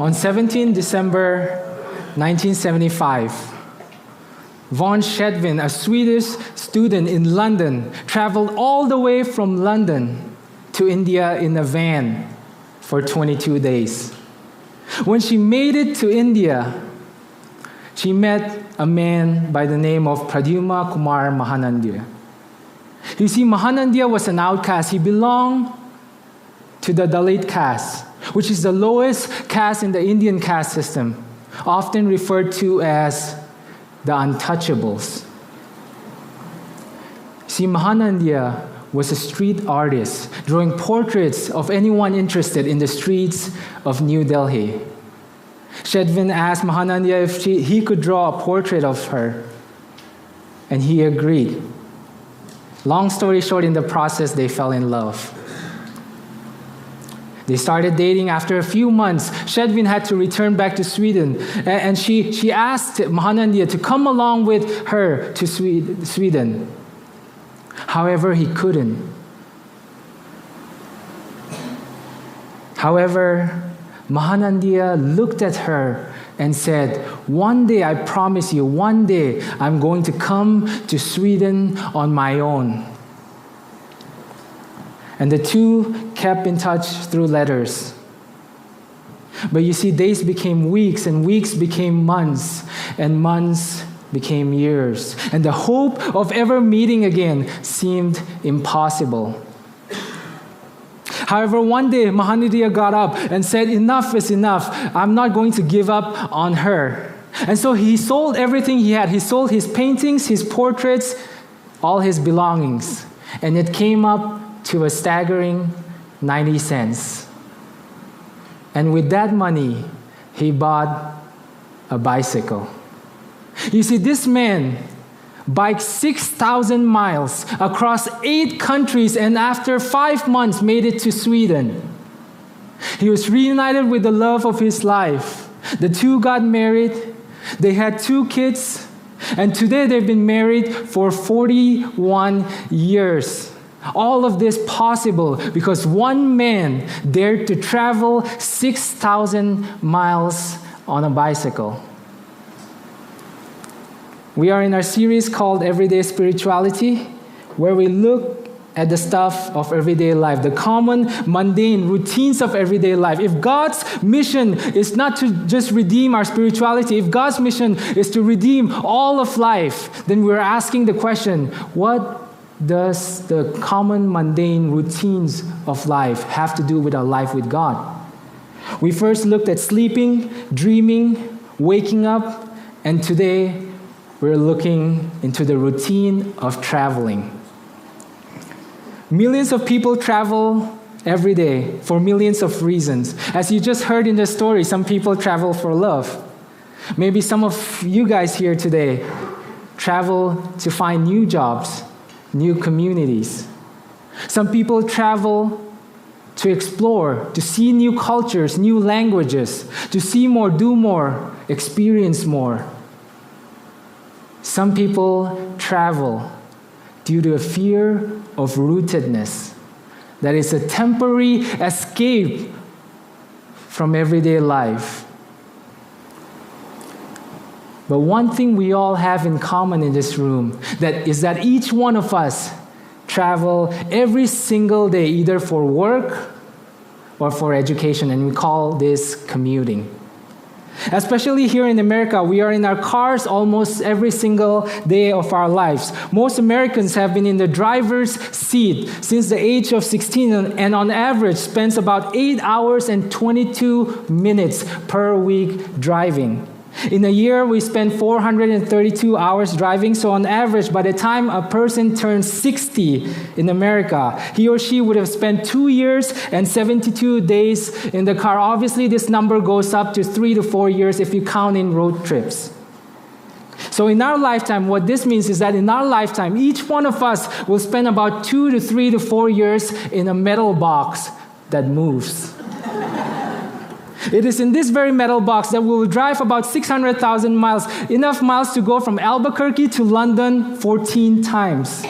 On 17 December 1975, von Schedvin, a Swedish student in London, traveled all the way from London to India in a van for 22 days. When she made it to India, she met a man by the name of Pradyumna Kumar Mahanandya. You see, Mahanandya was an outcast. He belonged to the Dalit caste, which is the lowest caste in the Indian caste system, often referred to as the untouchables. See, Mahanandya was a street artist, drawing portraits of anyone interested in the streets of New Delhi. Schedvin asked Mahanandya if he could draw a portrait of her, and he agreed. Long story short, in the process, they fell in love. They started dating. After a few months, Schedvin had to return back to Sweden, and she asked Mahanandya to come along with her to Sweden. However, he couldn't. However, Mahanandya looked at her and said, "One day, I promise you, one day I'm going to come to Sweden on my own." And the two kept in touch through letters. But you see, days became weeks, and weeks became months, and months became years. And the hope of ever meeting again seemed impossible. However, one day, Mahanandya got up and said, "Enough is enough. I'm not going to give up on her." And so he sold everything he had. He sold his paintings, his portraits, all his belongings. And it came up to a staggering 90 cents. And with that money, he bought a bicycle. You see, this man biked 6,000 miles across 8 countries, and after 5 months made it to Sweden. He was reunited with the love of his life. The two got married. They had 2 kids, and today they've been married for 41 years. All of this possible because one man dared to travel 6,000 miles on a bicycle. We are in our series called Everyday Spirituality, where we look at the stuff of everyday life, the common, mundane routines of everyday life. If God's mission is not to just redeem our spirituality, if God's mission is to redeem all of life, then we're asking the question, what does the common, mundane routines of life have to do with our life with God? We first looked at sleeping, dreaming, waking up, and today we're looking into the routine of traveling. Millions of people travel every day for millions of reasons. As you just heard in the story, some people travel for love. Maybe some of you guys here today travel to find new jobs, new communities. Some people travel to explore, to see new cultures, new languages, to see more, do more, experience more. Some people travel due to a fear of rootedness. That is a temporary escape from everyday life. But one thing we all have in common in this room is that each one of us travel every single day, either for work or for education, and we call this commuting. Especially here in America, we are in our cars almost every single day of our lives. Most Americans have been in the driver's seat since the age of 16 and on average spends about 8 hours and 22 minutes per week driving. In a year, we spend 432 hours driving, so on average, by the time a person turns 60 in America, he or she would have spent 2 years and 72 days in the car. Obviously, this number goes up to 3 to 4 years if you count in road trips. So in our lifetime, what this means is that in our lifetime, each one of us will spend about 2 to 3 to 4 years in a metal box that moves. It is in this very metal box that we will drive about 600,000 miles, enough miles to go from Albuquerque to London 14 times.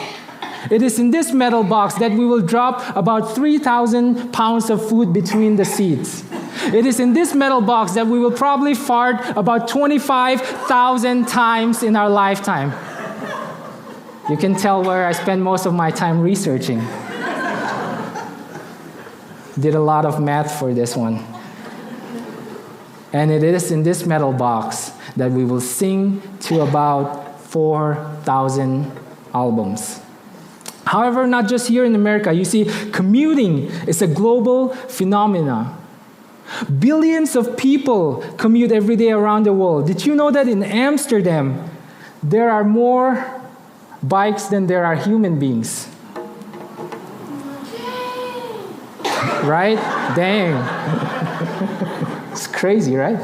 It is in this metal box that we will drop about 3,000 pounds of food between the seats. It is in this metal box that we will probably fart about 25,000 times in our lifetime. You can tell where I spend most of my time researching. Did a lot of math for this one. And it is in this metal box that we will sing to about 4,000 albums. However, not just here in America. You see, commuting is a global phenomenon. Billions of people commute every day around the world. Did you know that in Amsterdam, there are more bikes than there are human beings? Right? Dang. It's crazy, right?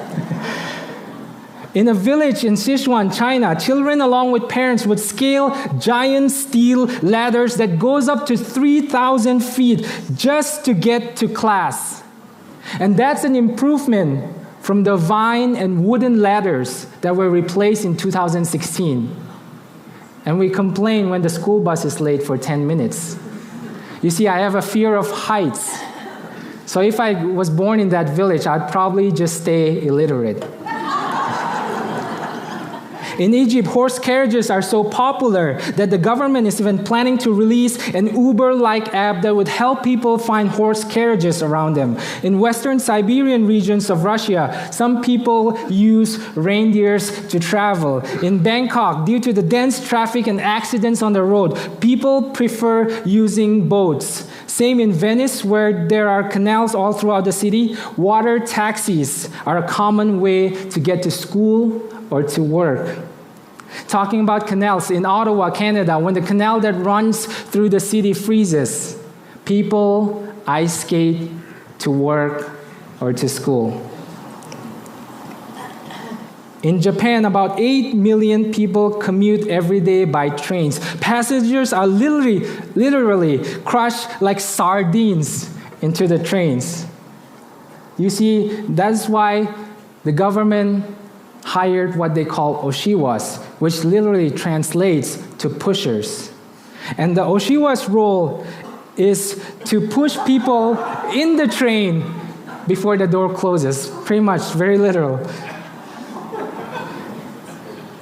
In a village in Sichuan, China, children along with parents would scale giant steel ladders that goes up to 3,000 feet just to get to class. And that's an improvement from the vine and wooden ladders that were replaced in 2016. And we complain when the school bus is late for 10 minutes. You see, I have a fear of heights. So if I was born in that village, I'd probably just stay illiterate. In Egypt, horse carriages are so popular that the government is even planning to release an Uber-like app that would help people find horse carriages around them. In western Siberian regions of Russia, some people use reindeers to travel. In Bangkok, due to the dense traffic and accidents on the road, people prefer using boats. Same in Venice, where there are canals all throughout the city. Water taxis are a common way to get to school or to work. Talking about canals, in Ottawa, Canada, when the canal that runs through the city freezes, people ice skate to work or to school. In Japan, about 8 million people commute every day by trains. Passengers are literally crushed like sardines into the trains. You see, that's why the government hired what they call oshiwas, which literally translates to pushers. And the oshiwa's role is to push people in the train before the door closes. Pretty much, very literal.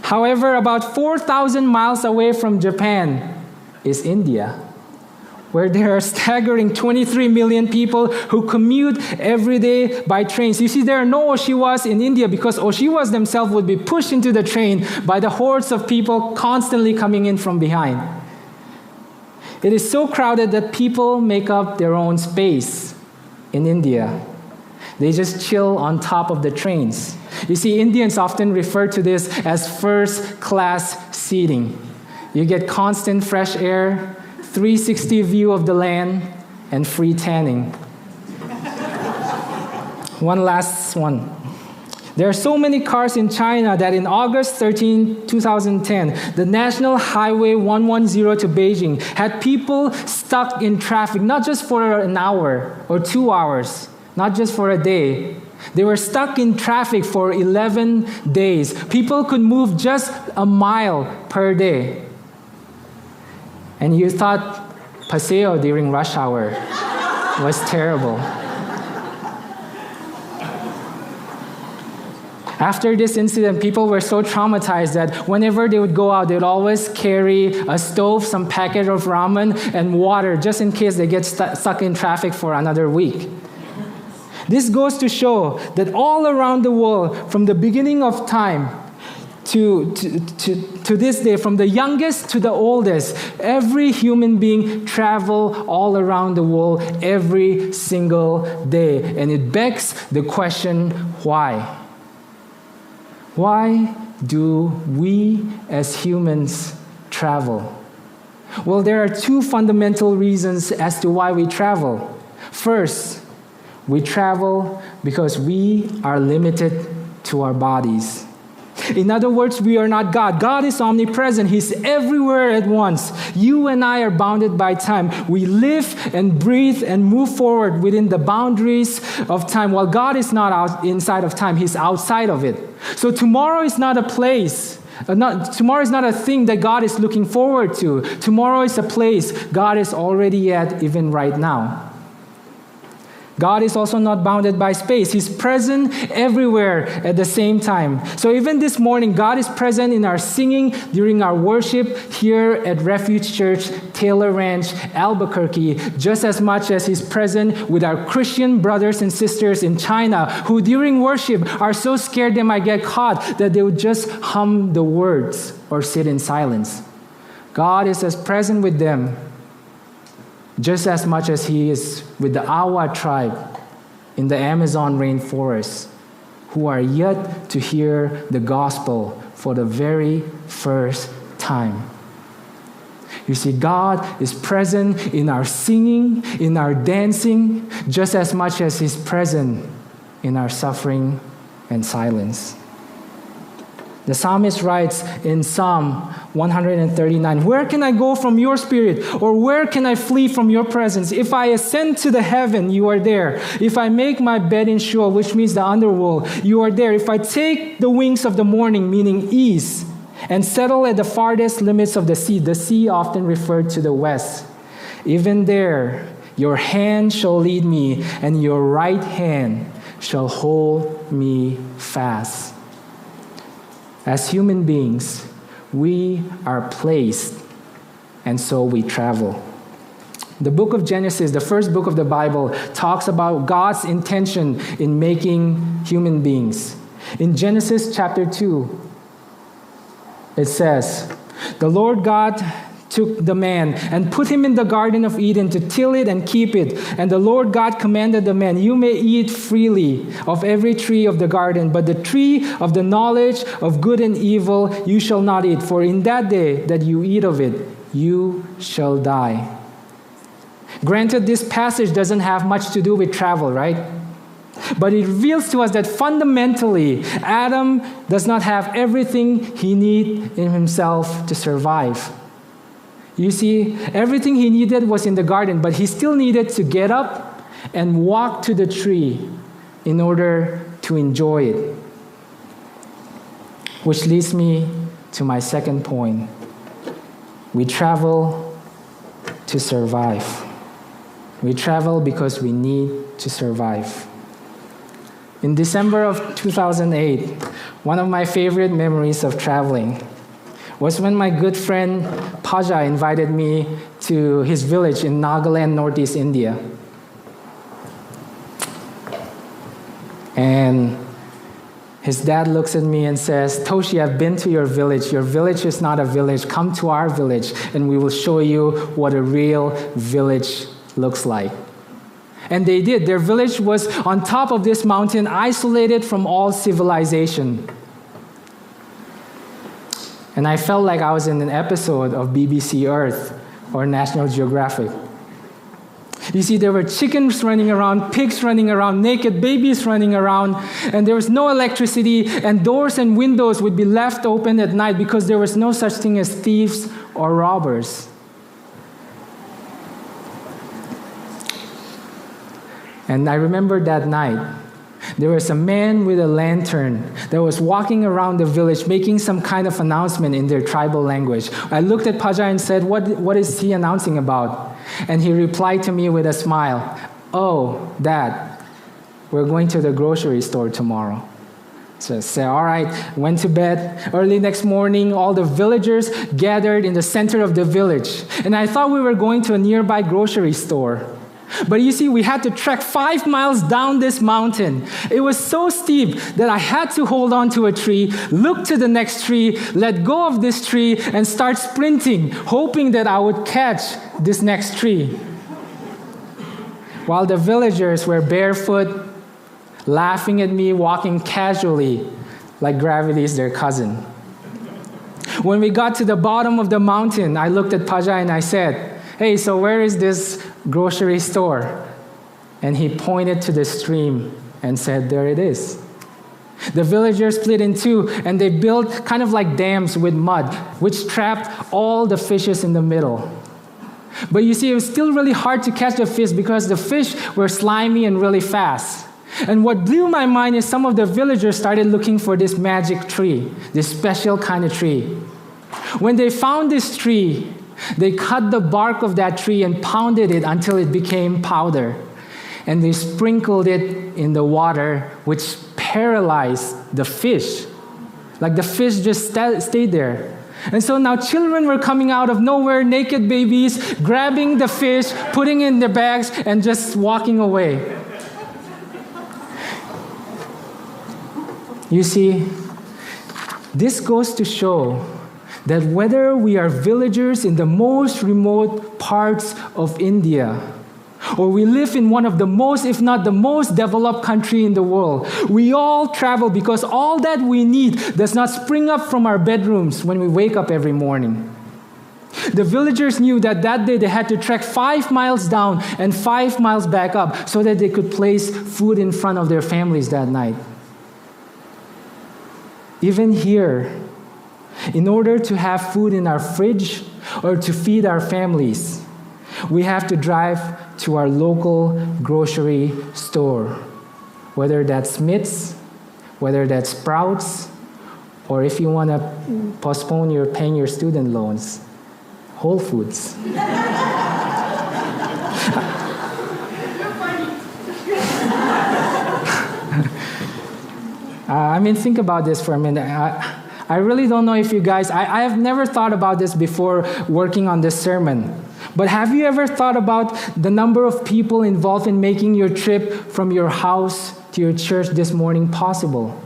However, about 4,000 miles away from Japan is India, where there are staggering 23 million people who commute every day by trains. You see, there are no oshiwas in India because oshiwas themselves would be pushed into the train by the hordes of people constantly coming in from behind. It is so crowded that people make up their own space in India. They just chill on top of the trains. You see, Indians often refer to this as first-class seating. You get constant fresh air, 360 view of the land, and free tanning. One last one. There are so many cars in China that in August 13, 2010, the National Highway 110 to Beijing had people stuck in traffic, not just for an hour or 2 hours, not just for a day. They were stuck in traffic for 11 days. People could move just a mile per day. And you thought Paseo during rush hour was terrible. After this incident, people were so traumatized that whenever they would go out, they would always carry a stove, some packet of ramen, and water, just in case they get stuck in traffic for another week. This goes to show that all around the world, from the beginning of time to this day, from the youngest to the oldest, every human being travel all around the world every single day. And it begs the question, why? Why do we as humans travel? Well, there are two fundamental reasons as to why we travel. First, we travel because we are limited to our bodies. In other words, we are not God. God is omnipresent. He's everywhere at once. You and I are bounded by time. We live and breathe and move forward within the boundaries of time. While God is not inside of time, He's outside of it. So tomorrow is not a place. Tomorrow is not a thing that God is looking forward to. Tomorrow is a place God is already at even right now. God is also not bounded by space. He's present everywhere at the same time. So even this morning, God is present in our singing during our worship here at Refuge Church, Taylor Ranch, Albuquerque, just as much as He's present with our Christian brothers and sisters in China who during worship are so scared they might get caught that they would just hum the words or sit in silence. God is as present with them just as much as He is with the Awa tribe in the Amazon rainforest, who are yet to hear the gospel for the very first time. You see, God is present in our singing, in our dancing, just as much as He's present in our suffering and silence. The psalmist writes in Psalm 139, "Where can I go from your spirit? Or where can I flee from your presence? If I ascend to the heaven, you are there. If I make my bed in Sheol," which means the underworld, "you are there. If I take the wings of the morning," meaning east, "and settle at the farthest limits of the sea often referred to the west, even there your hand shall lead me, and your right hand shall hold me fast." As human beings, we are placed, and so we travel. The book of Genesis, the first book of the Bible, talks about God's intention in making human beings. In Genesis chapter 2, it says, "The Lord God took the man and put him in the Garden of Eden to till it and keep it. And the Lord God commanded the man, 'You may eat freely of every tree of the garden, but the tree of the knowledge of good and evil you shall not eat, for in that day that you eat of it, you shall die.'" Granted, this passage doesn't have much to do with travel, right? But it reveals to us that fundamentally, Adam does not have everything he needs in himself to survive. You see, everything he needed was in the garden, but he still needed to get up and walk to the tree in order to enjoy it. Which leads me to my second point. We travel to survive. We travel because we need to survive. In December of 2008, one of my favorite memories of traveling was when my good friend Paja invited me to his village in Nagaland, Northeast India. And his dad looks at me and says, "Toshi, I've been to your village. Your village is not a village. Come to our village and we will show you what a real village looks like." And they did. Their village was on top of this mountain, isolated from all civilization. And I felt like I was in an episode of BBC Earth or National Geographic. You see, there were chickens running around, pigs running around, naked babies running around, and there was no electricity, and doors and windows would be left open at night because there was no such thing as thieves or robbers. And I remember that night, there was a man with a lantern that was walking around the village making some kind of announcement in their tribal language. I looked at Paja and said, what is he announcing about? And he replied to me with a smile, "Oh, Dad, we're going to the grocery store tomorrow." So I said, all right, went to bed. Early next morning, all the villagers gathered in the center of the village. And I thought we were going to a nearby grocery store. But you see, we had to trek 5 miles down this mountain. It was so steep that I had to hold on to a tree, look to the next tree, let go of this tree, and start sprinting, hoping that I would catch this next tree. While the villagers were barefoot, laughing at me, walking casually, like gravity is their cousin. When we got to the bottom of the mountain, I looked at Paja and I said, "Hey, so where is this grocery store?" And he pointed to the stream and said, "There it is." The villagers split in two, and they built kind of like dams with mud, which trapped all the fishes in the middle. But you see, it was still really hard to catch the fish because the fish were slimy and really fast. And what blew my mind is some of the villagers started looking for this magic tree, this special kind of tree. When they found this tree, they cut the bark of that tree and pounded it until it became powder. and they sprinkled it in the water, which paralyzed the fish. Like the fish just stayed there. And so now children were coming out of nowhere, naked babies, grabbing the fish, putting it in their bags, and just walking away. You see, this goes to show that whether we are villagers in the most remote parts of India, or we live in one of the most, if not the most developed country in the world, we all travel because all that we need does not spring up from our bedrooms when we wake up every morning. The villagers knew that day they had to trek 5 miles down and 5 miles back up so that they could place food in front of their families that night. Even here, in order to have food in our fridge or to feed our families, we have to drive to our local grocery store, whether that's Smith's, whether that's Sprouts, or if you want to postpone your paying your student loans, Whole Foods. Think about this for a minute. I really don't know if you guys, I have never thought about this before working on this sermon. But have you ever thought about the number of people involved in making your trip from your house to your church this morning possible?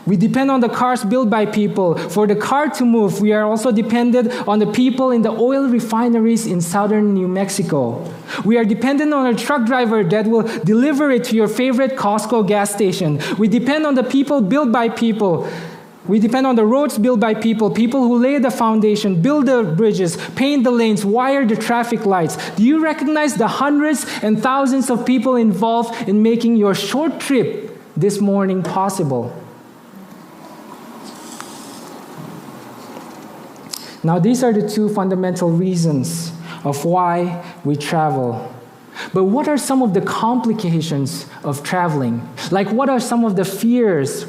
We depend on the cars built by people. For the car to move, we are also dependent on the people in the oil refineries in southern New Mexico. We are dependent on a truck driver that will deliver it to your favorite Costco gas station. We depend on the people built by people. We depend on the roads built by people who lay the foundation, build the bridges, paint the lanes, wire the traffic lights. Do you recognize the hundreds and thousands of people involved in making your short trip this morning possible? Now, these are the two fundamental reasons of why we travel. But what are some of the complications of traveling? Like, what are some of the fears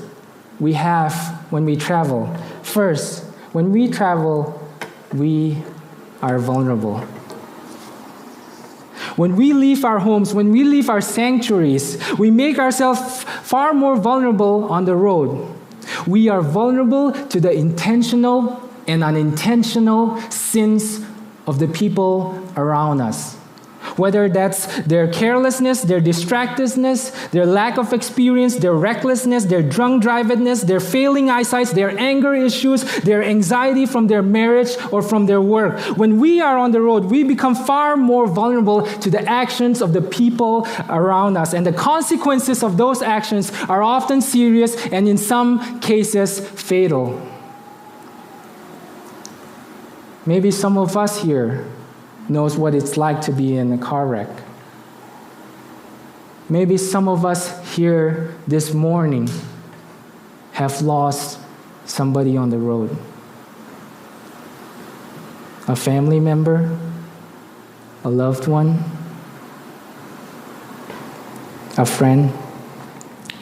we have when we travel? First, when we travel, we are vulnerable. When we leave our homes, when we leave our sanctuaries, we make ourselves far more vulnerable on the road. We are vulnerable to the intentional and unintentional sins of the people around us. Whether that's their carelessness, their distractedness, their lack of experience, their recklessness, their drunk drivedness, their failing eyesight, their anger issues, their anxiety from their marriage or from their work. When we are on the road, we become far more vulnerable to the actions of the people around us. And the consequences of those actions are often serious and in some cases fatal. Maybe some of us here knows what it's like to be in a car wreck. Maybe some of us here this morning have lost somebody on the road. A family member, a loved one, a friend.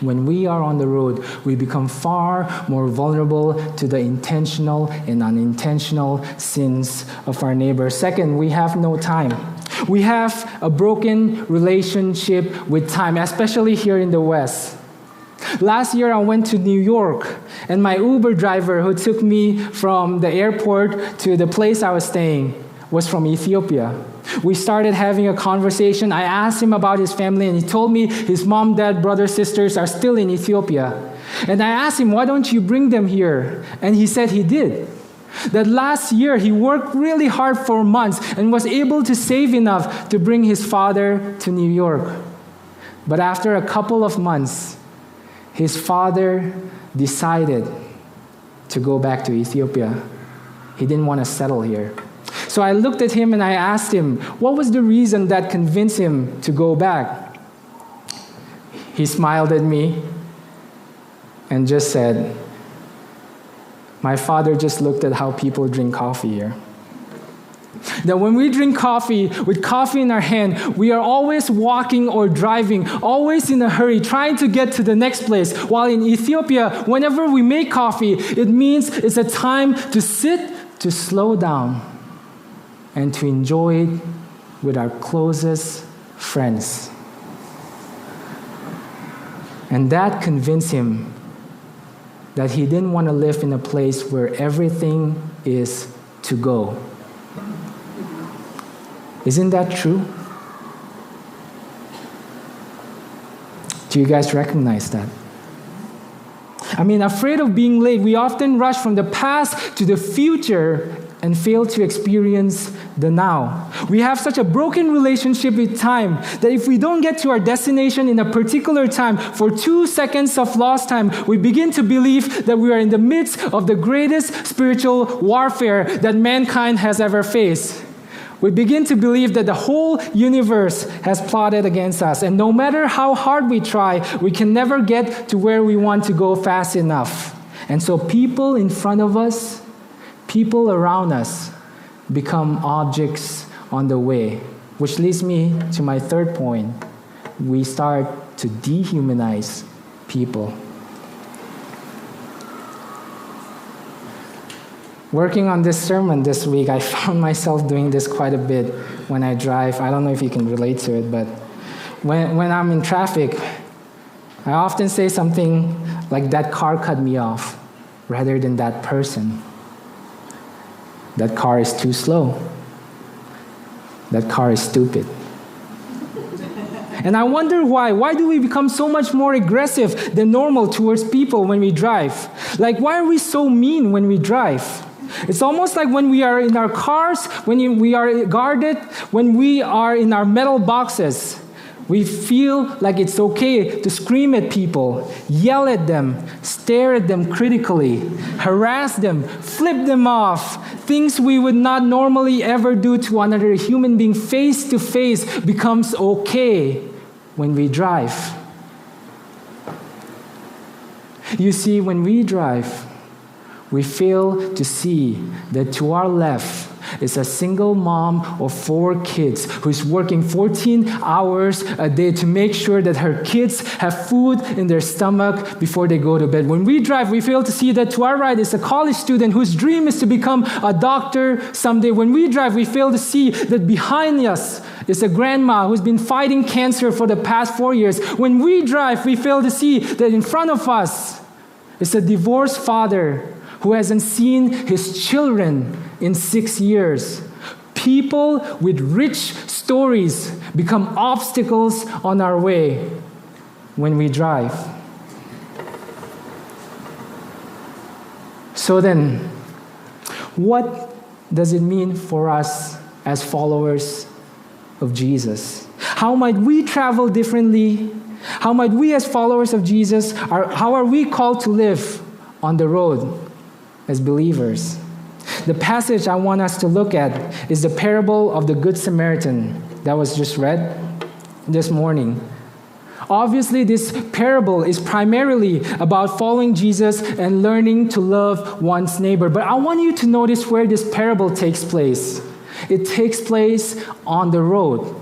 When we are on the road, we become far more vulnerable to the intentional and unintentional sins of our neighbors. Second, we have no time. We have a broken relationship with time, especially here in the West. Last year, I went to New York, and my Uber driver who took me from the airport to the place I was staying was from Ethiopia. We started having a conversation. I asked him about his family, and he told me his mom, dad, brothers, sisters are still in Ethiopia. And I asked him, why don't you bring them here? And he said he did. That last year, he worked really hard for months and was able to save enough to bring his father to New York. But after a couple of months, his father decided to go back to Ethiopia. He didn't want to settle here. So I looked at him and I asked him, what was the reason that convinced him to go back? He smiled at me and just said, my father just looked at how people drink coffee here. That when we drink coffee, with coffee in our hand, we are always walking or driving, always in a hurry, trying to get to the next place. While in Ethiopia, whenever we make coffee, it means it's a time to sit, to slow down, and to enjoy it with our closest friends. And that convinced him that he didn't want to live in a place where everything is to go. Isn't that true? Do you guys recognize that? I mean, afraid of being late, we often rush from the past to the future and fail to experience the now. We have such a broken relationship with time that if we don't get to our destination in a particular time, for 2 seconds of lost time, we begin to believe that we are in the midst of the greatest spiritual warfare that mankind has ever faced. We begin to believe that the whole universe has plotted against us, and no matter how hard we try, we can never get to where we want to go fast enough. And so people in front of us, people around us, become objects on the way, which leads me to my third point. We start to dehumanize people. Working on this sermon this week, I found myself doing this quite a bit when I drive. I don't know if you can relate to it, but when I'm in traffic, I often say something like, "That car cut me off," rather than "that person." "That car is too slow." "That car is stupid." And I wonder why. Why do we become so much more aggressive than normal towards people when we drive? Like, why are we so mean when we drive? It's almost like when we are in our cars, when we are guarded, when we are in our metal boxes, we feel like it's okay to scream at people, yell at them, stare at them critically, harass them, flip them off. Things we would not normally ever do to another human being face to face becomes okay when we drive. You see, when we drive, we fail to see that to our left is a single mom of 4 kids who's working 14 hours a day to make sure that her kids have food in their stomach before they go to bed. When we drive, we fail to see that to our right is a college student whose dream is to become a doctor someday. When we drive, we fail to see that behind us is a grandma who's been fighting cancer for the past 4 years. When we drive, we fail to see that in front of us is a divorced father who hasn't seen his children in 6 years. People with rich stories become obstacles on our way when we drive. So then, what does it mean for us as followers of Jesus? How might we travel differently? How might we as followers of Jesus, how are we called to live on the road as believers? The passage I want us to look at is the parable of the Good Samaritan that was just read this morning. Obviously, this parable is primarily about following Jesus and learning to love one's neighbor. But I want you to notice where this parable takes place. It takes place on the road.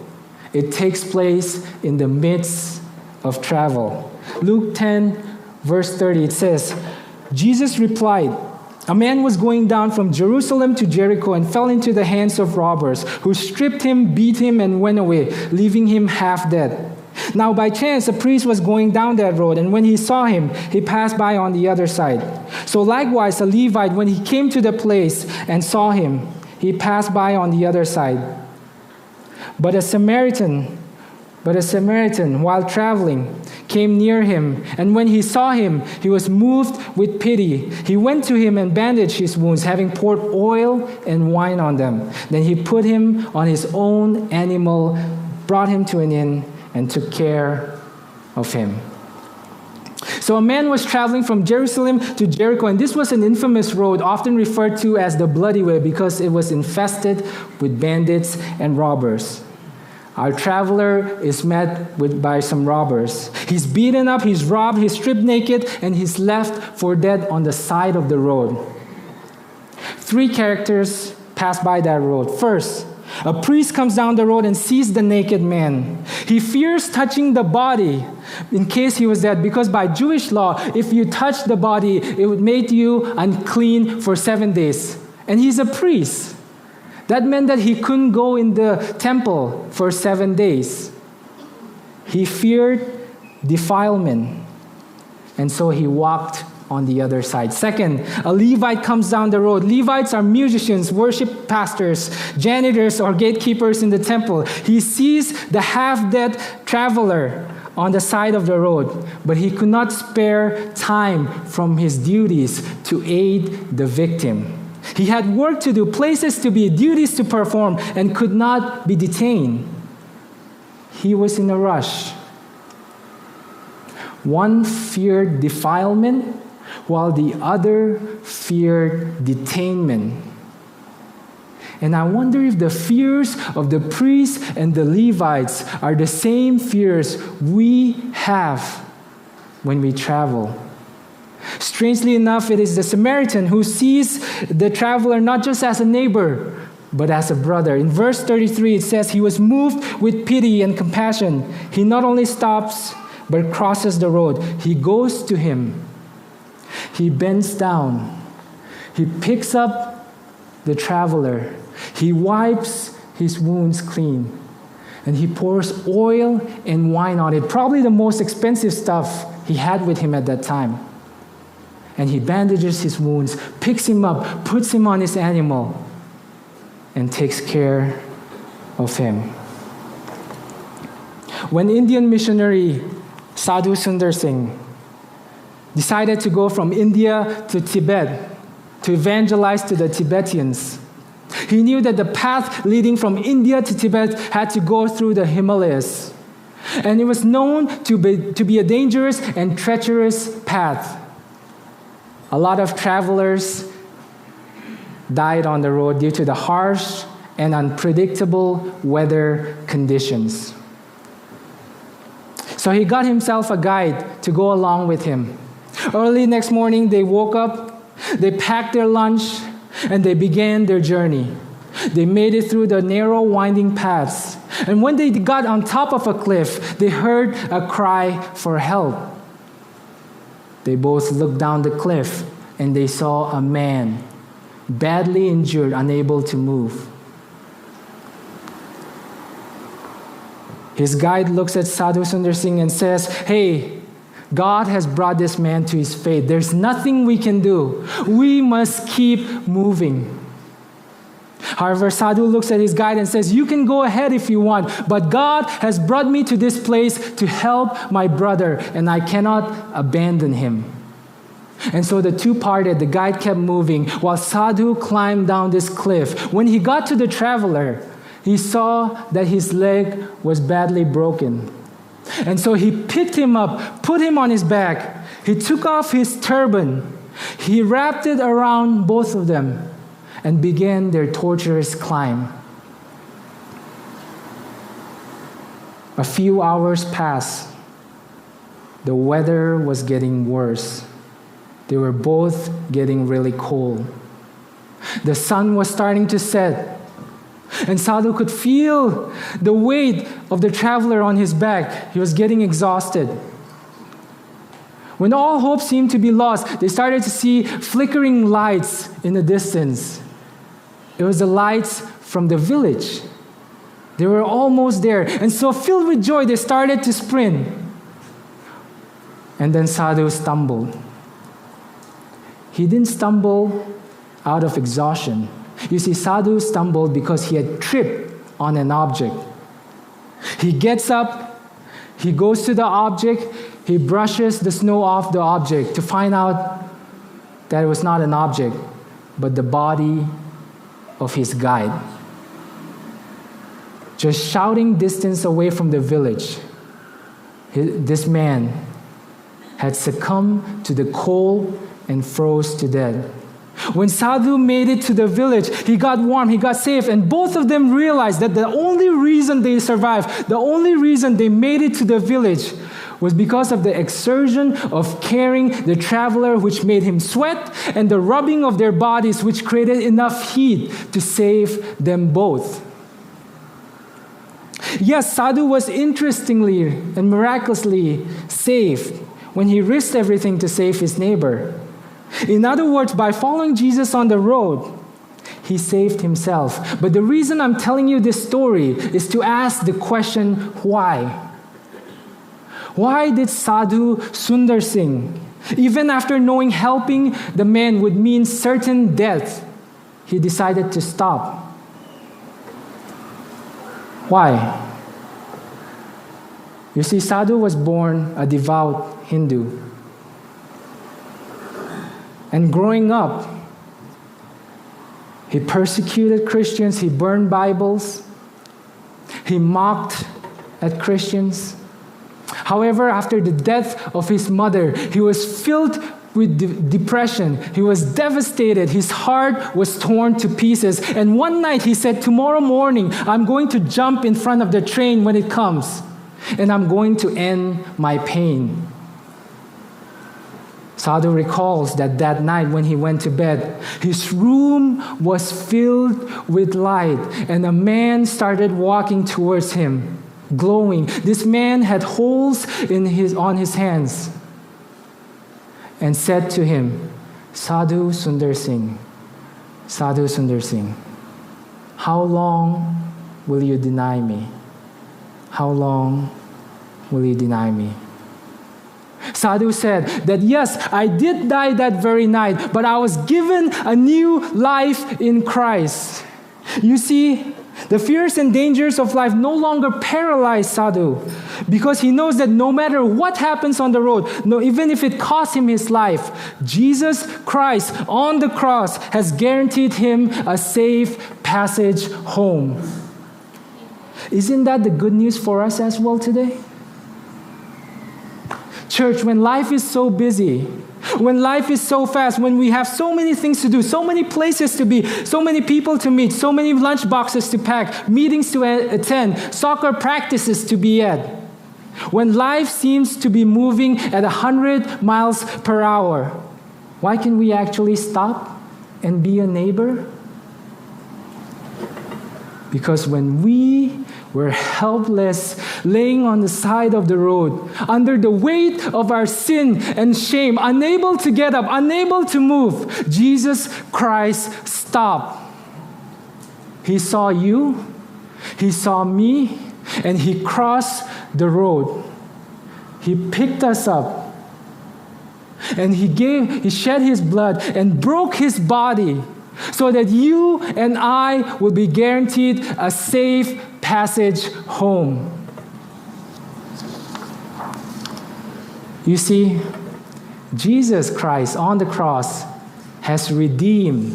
It takes place in the midst of travel. Luke 10, verse 30, it says, Jesus replied, "A man was going down from Jerusalem to Jericho and fell into the hands of robbers, who stripped him, beat him, and went away, leaving him half dead. Now by chance a priest was going down that road, and when he saw him, he passed by on the other side. So likewise a Levite, when he came to the place and saw him, he passed by on the other side. But a Samaritan, while traveling, came near him, and when he saw him, he was moved with pity. He went to him and bandaged his wounds, having poured oil and wine on them. Then he put him on his own animal, brought him to an inn, and took care of him." So a man was traveling from Jerusalem to Jericho, and this was an infamous road, often referred to as the Bloody Way, because it was infested with bandits and robbers. Our traveler is met by some robbers. He's beaten up, he's robbed, he's stripped naked, and he's left for dead on the side of the road. 3 characters pass by that road. First, a priest comes down the road and sees the naked man. He fears touching the body in case he was dead, because by Jewish law, if you touch the body, it would make you unclean for 7 days. And he's a priest. That meant that he couldn't go in the temple for 7 days. He feared defilement. And so he walked on the other side. Second, a Levite comes down the road. Levites are musicians, worship pastors, janitors, or gatekeepers in the temple. He sees the half-dead traveler on the side of the road, but he could not spare time from his duties to aid the victim. He had work to do, places to be, duties to perform, and could not be detained. He was in a rush. One feared defilement, while the other feared detainment. And I wonder if the fears of the priests and the Levites are the same fears we have when we travel. Strangely enough, it is the Samaritan who sees the traveler not just as a neighbor, but as a brother. In verse 33, it says, he was moved with pity and compassion. He not only stops, but crosses the road. He goes to him. He bends down. He picks up the traveler. He wipes his wounds clean. And he pours oil and wine on it, probably the most expensive stuff he had with him at that time. And he bandages his wounds, picks him up, puts him on his animal, and takes care of him. When Indian missionary Sadhu Sundar Singh decided to go from India to Tibet to evangelize to the Tibetans, he knew that the path leading from India to Tibet had to go through the Himalayas. And it was known to be a dangerous and treacherous path. A lot of travelers died on the road due to the harsh and unpredictable weather conditions. So he got himself a guide to go along with him. Early next morning, they woke up, they packed their lunch, and they began their journey. They made it through the narrow, winding paths. And when they got on top of a cliff, they heard a cry for help. They both looked down the cliff, and they saw a man, badly injured, unable to move. His guide looks at Sadhu Sundar Singh and says, "Hey, God has brought this man to his fate. There's nothing we can do. We must keep moving." However, Sadhu looks at his guide and says, "You can go ahead if you want, but God has brought me to this place to help my brother, and I cannot abandon him." And so the two parted. The guide kept moving while Sadhu climbed down this cliff. When he got to the traveler, he saw that his leg was badly broken. And so he picked him up, put him on his back. He took off his turban. He wrapped it around both of them and began their torturous climb. A few hours passed. The weather was getting worse. They were both getting really cold. The sun was starting to set. And Sadhu could feel the weight of the traveler on his back. He was getting exhausted. When all hope seemed to be lost, they started to see flickering lights in the distance. It was the lights from the village. They were almost there. And so filled with joy, they started to sprint. And then Sadhu stumbled. He didn't stumble out of exhaustion. You see, Sadhu stumbled because he had tripped on an object. He gets up, he goes to the object, he brushes the snow off the object to find out that it was not an object, but the body of his guide. Just shouting distance away from the village, this man had succumbed to the cold and froze to death. When Sadhu made it to the village, he got warm, he got safe, and both of them realized that the only reason they survived, the only reason they made it to the village was because of the exertion of carrying the traveler, which made him sweat, and the rubbing of their bodies, which created enough heat to save them both. Yes, Sadhu was interestingly and miraculously saved when he risked everything to save his neighbor. In other words, by following Jesus on the road, he saved himself. But the reason I'm telling you this story is to ask the question, why? Why did Sadhu Sundar Singh Even after knowing helping the man would mean certain death, he decided to stop. Why? You see, Sadhu was born a devout Hindu. And growing up, he persecuted Christians, he burned Bibles, he mocked at Christians. However, after the death of his mother, he was filled with depression. He was devastated. His heart was torn to pieces. And one night he said, tomorrow morning, I'm going to jump in front of the train when it comes, and I'm going to end my pain. Sadhu recalls that night when he went to bed, his room was filled with light, and a man started walking towards him, glowing. This man had holes on his hands, and said to him, Sadhu Sundar Singh, Sadhu Sundar Singh, how long will you deny me? How long will you deny me? Sadhu said that yes, I did die that very night, but I was given a new life in Christ. You see, the fears and dangers of life no longer paralyze Sadhu, because he knows that no matter what happens on the road, even if it costs him his life, Jesus Christ on the cross has guaranteed him a safe passage home. Isn't that the good news for us as well today? Church, when life is so busy, when life is so fast, when we have so many things to do, so many places to be, so many people to meet, so many lunch boxes to pack, meetings to attend, soccer practices to be at, when life seems to be moving at 100 miles per hour, why can we actually stop and be a neighbor? Because when we were helpless, laying on the side of the road, under the weight of our sin and shame, unable to get up, unable to move, Jesus Christ stopped. He saw you, he saw me, and he crossed the road. He picked us up, and he shed his blood and broke his body, so that you and I will be guaranteed a safe passage home. You see, Jesus Christ on the cross has redeemed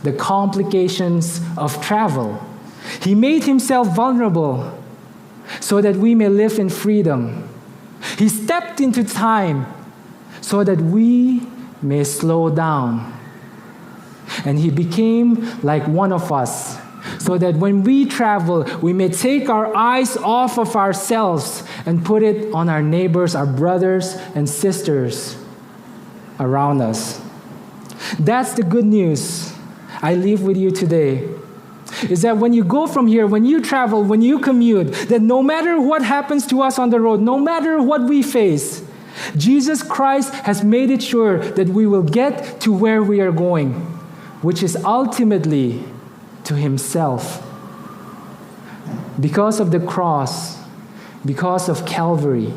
the complications of travel. He made himself vulnerable so that we may live in freedom. He stepped into time so that we may slow down. And he became like one of us, so that when we travel, we may take our eyes off of ourselves and put it on our neighbors, our brothers and sisters around us. That's the good news I leave with you today, is that when you go from here, when you travel, when you commute, that no matter what happens to us on the road, no matter what we face, Jesus Christ has made it sure that we will get to where we are going, which is ultimately to himself. Because of the cross, because of Calvary,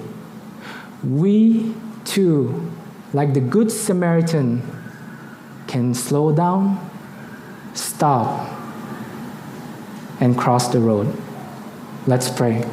we too, like the Good Samaritan, can slow down, stop, and cross the road. Let's pray.